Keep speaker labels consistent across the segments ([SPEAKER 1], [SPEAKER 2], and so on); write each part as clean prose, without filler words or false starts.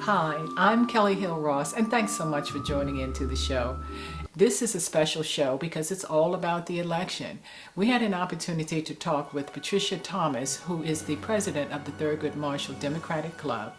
[SPEAKER 1] Hi, I'm Kelly Hill Ross, and thanks so much for joining into the show. This is a special show because it's all about the election. We had an opportunity to talk with Patricia Thomas, who is the president of the Thurgood Marshall Democratic Club.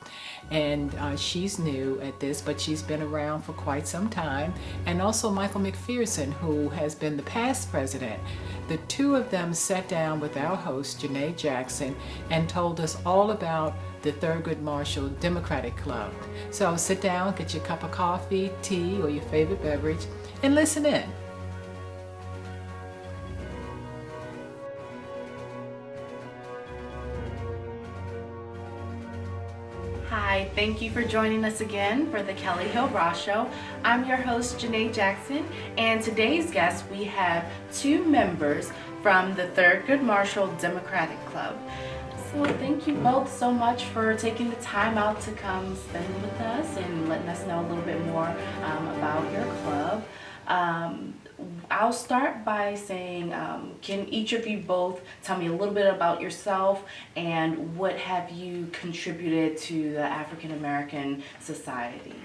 [SPEAKER 1] And she's new at this, but she's been around for quite some time. And also Michael McPherson, who has been the past president. The two of them sat down with our host, Janae Jackson, and told us all about the Thurgood Marshall Democratic Club. So sit down, get your cup of coffee, tea, or your favorite beverage, and listen in.
[SPEAKER 2] Hi, thank you for joining us again for the Kelly Hill Ross Show. I'm your host, Janae Jackson, and today's guest, we have two members from the Thurgood Marshall Democratic Club. So thank you both so much for taking the time out to come spend with us and letting us know a little bit more about your club. I'll start by saying, can each of you both tell me a little bit about yourself and what have you contributed to the African American Society?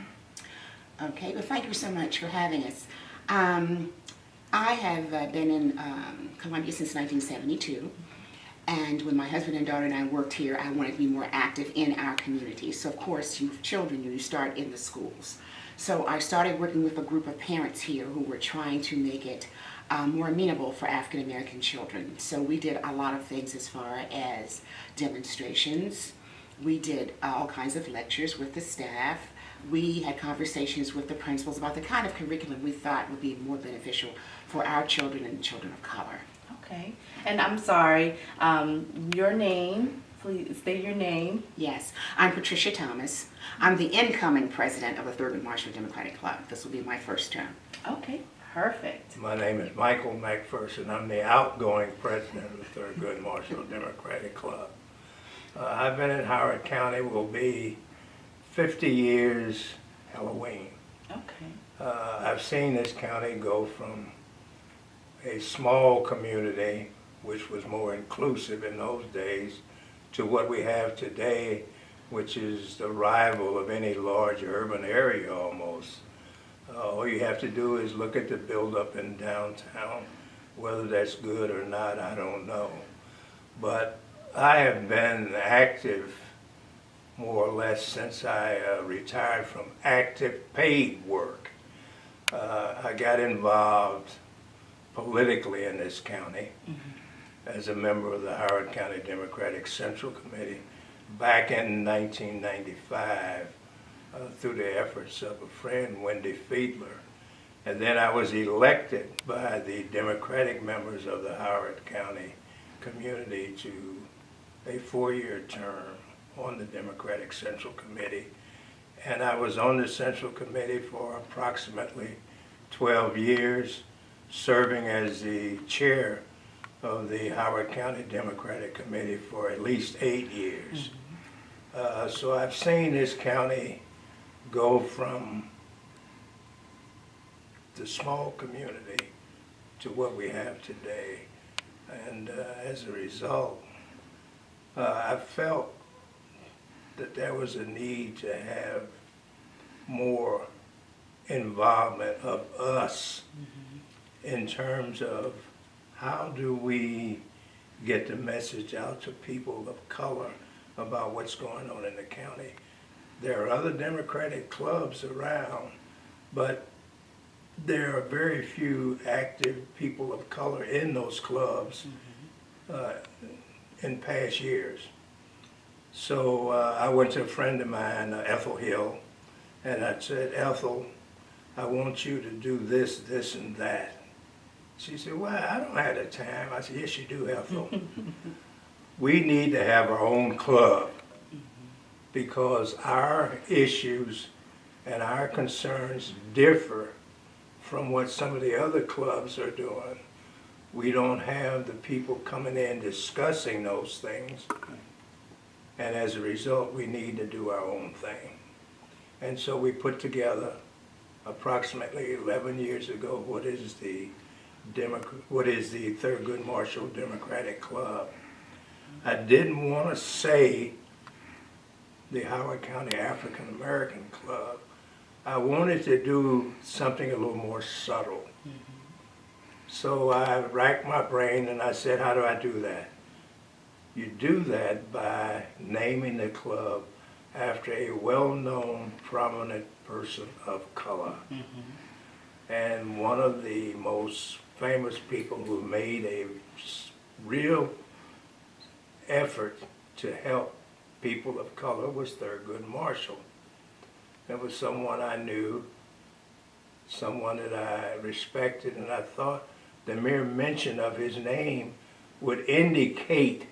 [SPEAKER 3] Okay, well, thank you so much for having us. I have been in Columbia since 1972. And when my husband and daughter and I worked here, I wanted to be more active in our community. So of course, you children, you start in the schools. So I started working with a group of parents here who were trying to make it more amenable for African American children. So we did a lot of things as far as demonstrations. We did all kinds of lectures with the staff. We had conversations with the principals about the kind of curriculum we thought would be more beneficial for our children and children of color.
[SPEAKER 2] Okay, and I'm sorry, your name, please state your name.
[SPEAKER 3] Yes, I'm Patricia Thomas. I'm the incoming president of the Thurgood Marshall Democratic Club. This will be my first term.
[SPEAKER 2] Okay, perfect.
[SPEAKER 4] My name is Michael McPherson. I'm the outgoing president of the Thurgood Marshall Democratic Club. I've been in Howard County, will be 50 years Halloween.
[SPEAKER 2] Okay.
[SPEAKER 4] I've seen this county go from a small community, which was more inclusive in those days, to what we have today, which is the rival of any large urban area almost. All you have to do is look at the buildup in downtown. Whether that's good or not, I don't know. But I have been active more or less since I retired from active paid work. I got involved politically in this county as a member of the Howard County Democratic Central Committee back in 1995 through the efforts of a friend, Wendy Fiedler. And then I was elected by the Democratic members of the Howard County community to a 4-year term on the Democratic Central Committee. And I was on the Central Committee for approximately 12 years, serving as the chair of the Howard County Democratic Committee for at least 8 years. So I've seen this county go from the small community to what we have today. And as a result, I felt that there was a need to have more involvement of us in terms of how do we get the message out to people of color about what's going on in the county. There are other Democratic clubs around, but there are very few active people of color in those clubs in past years. So I went to a friend of mine, Ethel Hill, and I said, Ethel, I want you to do this, this, and that. She said, well, I don't have the time. I said, yes, you do, Ethel. We need to have our own club because our issues and our concerns differ from what some of the other clubs are doing. We don't have the people coming in discussing those things. And as a result, we need to do our own thing. And so we put together approximately 11 years ago what is the what is the Thurgood Marshall Democratic Club. I didn't want to say the Howard County African American Club. I wanted to do something a little more subtle. So I racked my brain and I said, how do I do that? You do that by naming the club after a well-known, prominent person of color. And one of the most famous people who made a real effort to help people of color was Thurgood Marshall. It was someone I knew, someone that I respected, and I thought the mere mention of his name would indicate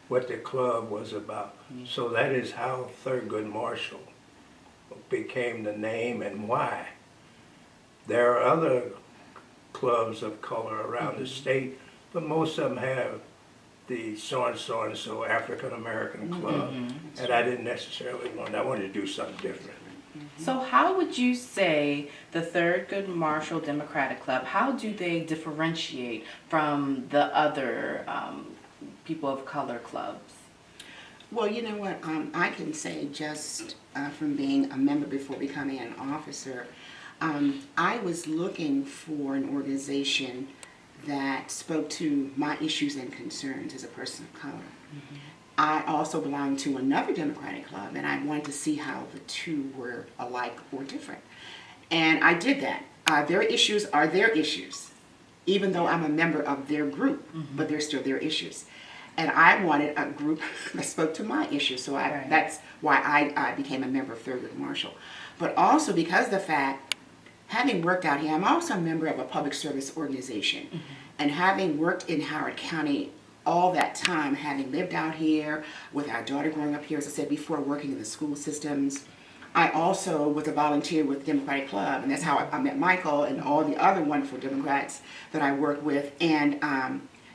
[SPEAKER 4] what the club was about. So that is how Thurgood Marshall became the name and why. There are other clubs of color around the state, but most of them have the so-and-so African American Club, and I didn't necessarily want, I wanted to do something different.
[SPEAKER 2] So how would you say the Thurgood Marshall Democratic Club, how do they differentiate from the other people of color clubs?
[SPEAKER 3] Well, you know what, I can say just from being a member before becoming an officer, I was looking for an organization that spoke to my issues and concerns as a person of color. I also belonged to another Democratic club, and I wanted to see how the two were alike or different. And I did that. Their issues are their issues, even though I'm a member of their group, but they're still their issues. And I wanted a group that spoke to my issues, so that's why I became a member of Thurgood Marshall. But also because of the fact, having worked out here, I'm also a member of a public service organization. And having worked in Howard County all that time, having lived out here with our daughter growing up here, as I said before, working in the school systems, I also was a volunteer with the Democratic Club, and that's how I met Michael and all the other wonderful Democrats that I worked with. And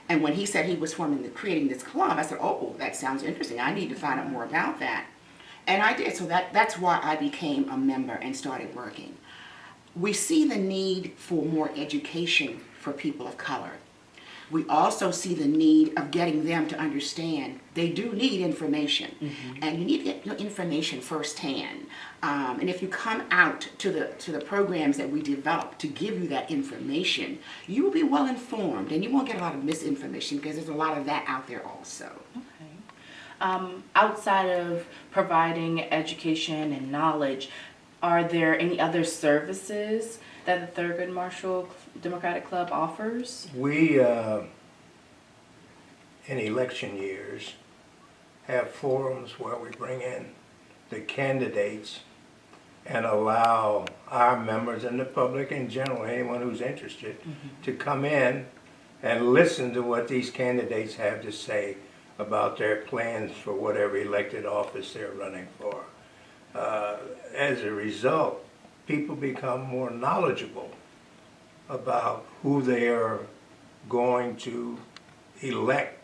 [SPEAKER 3] when he said he was creating this club, I said, oh, that sounds interesting. I need to find out more about that. And I did, so that's why I became a member and started working. We see the need for more education for people of color. We also see the need of getting them to understand they do need information, and you need to get your information firsthand. And if you come out to the programs that we develop to give you that information, you will be well informed, and you won't get a lot of misinformation because there's a lot of that out there also.
[SPEAKER 2] Outside of providing education and knowledge, are there any other services that the Thurgood Marshall Democratic Club offers?
[SPEAKER 4] We, in election years, have forums where we bring in the candidates and allow our members and the public in general, anyone who's interested, to come in and listen to what these candidates have to say about their plans for whatever elected office they're running for. As a result, people become more knowledgeable about who they are going to elect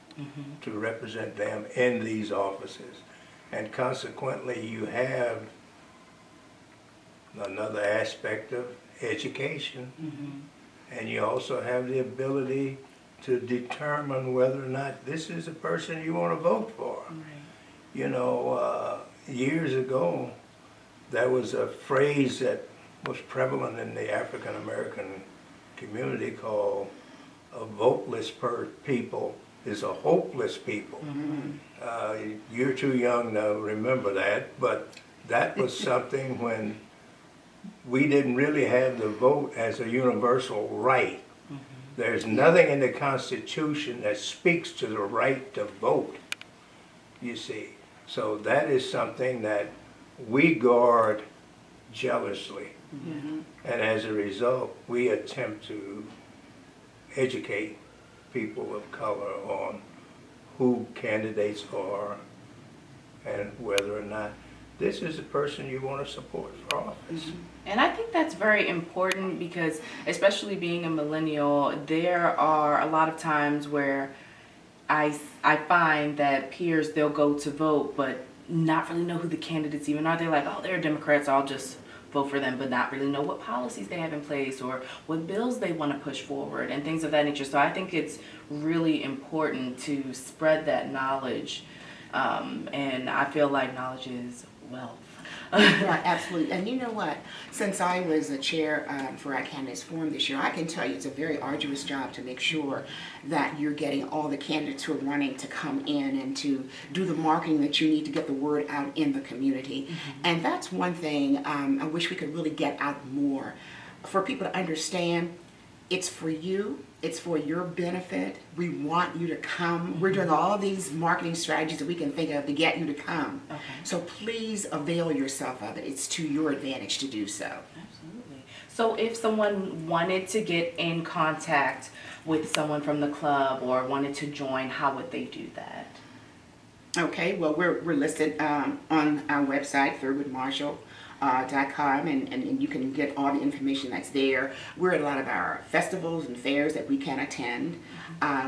[SPEAKER 4] to represent them in these offices. And consequently, you have another aspect of education, and you also have the ability to determine whether or not this is the person you want to vote for. You know, years ago, there was a phrase that was prevalent in the African American community called a voteless people is a hopeless people. You're too young to remember that, but that was something when we didn't really have the vote as a universal right. There's nothing in the Constitution that speaks to the right to vote, you see. So that is something that we guard jealously. And as a result, we attempt to educate people of color on who candidates are and whether or not this is the person you want to support for office.
[SPEAKER 2] And I think that's very important because, especially being a millennial, there are a lot of times where I find that peers, they'll go to vote, but not really know who the candidates even are. They're like, oh, they're Democrats, I'll just vote for them but not really know what policies they have in place or what bills they want to push forward and things of that nature. So I think it's really important to spread that knowledge, and I feel like knowledge is wealth.
[SPEAKER 3] Right, absolutely. And you know what? Since I was a chair for our candidates forum this year, I can tell you it's a very arduous job to make sure that you're getting all the candidates who are running to come in and to do the marketing that you need to get the word out in the community. And that's one thing I wish we could really get out more for people to understand. It's for you. It's for your benefit. We want you to come. We're doing all these marketing strategies that we can think of to get you to come.
[SPEAKER 2] Okay.
[SPEAKER 3] So please avail yourself of it. It's to your advantage to do so.
[SPEAKER 2] Absolutely. So if someone wanted to get in contact with someone from the club or wanted to join, how would they do that?
[SPEAKER 3] Okay, well, we're listed on our website, ThurgoodMarshall.com, and you can get all the information that's there. We're at a lot of our festivals and fairs that we can attend.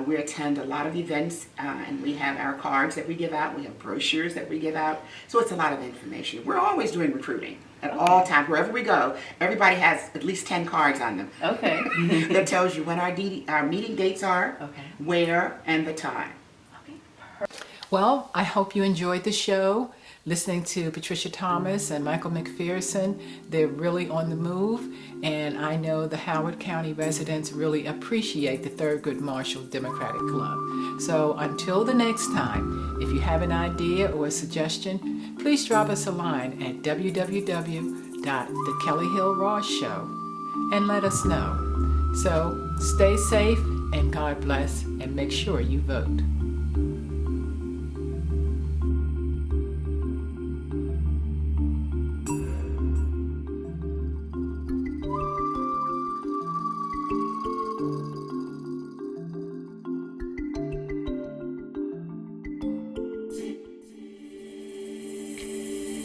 [SPEAKER 3] We attend a lot of events, and we have our cards that we give out. We have brochures that we give out. So it's a lot of information. We're always doing recruiting at all times. Wherever we go, everybody has at least 10 cards on them.
[SPEAKER 2] Okay.
[SPEAKER 3] That tells you when our meeting dates are,
[SPEAKER 2] Okay.
[SPEAKER 3] where, and the time.
[SPEAKER 1] Well, I hope you enjoyed the show. Listening to Patricia Thomas and Michael McPherson, they're really on the move, and I know the Howard County residents really appreciate the Thurgood Marshall Democratic Club. So until the next time, if you have an idea or a suggestion, please drop us a line at www.thekellyhillross.show and let us know. So stay safe and God bless, and make sure you vote.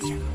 [SPEAKER 3] Yeah.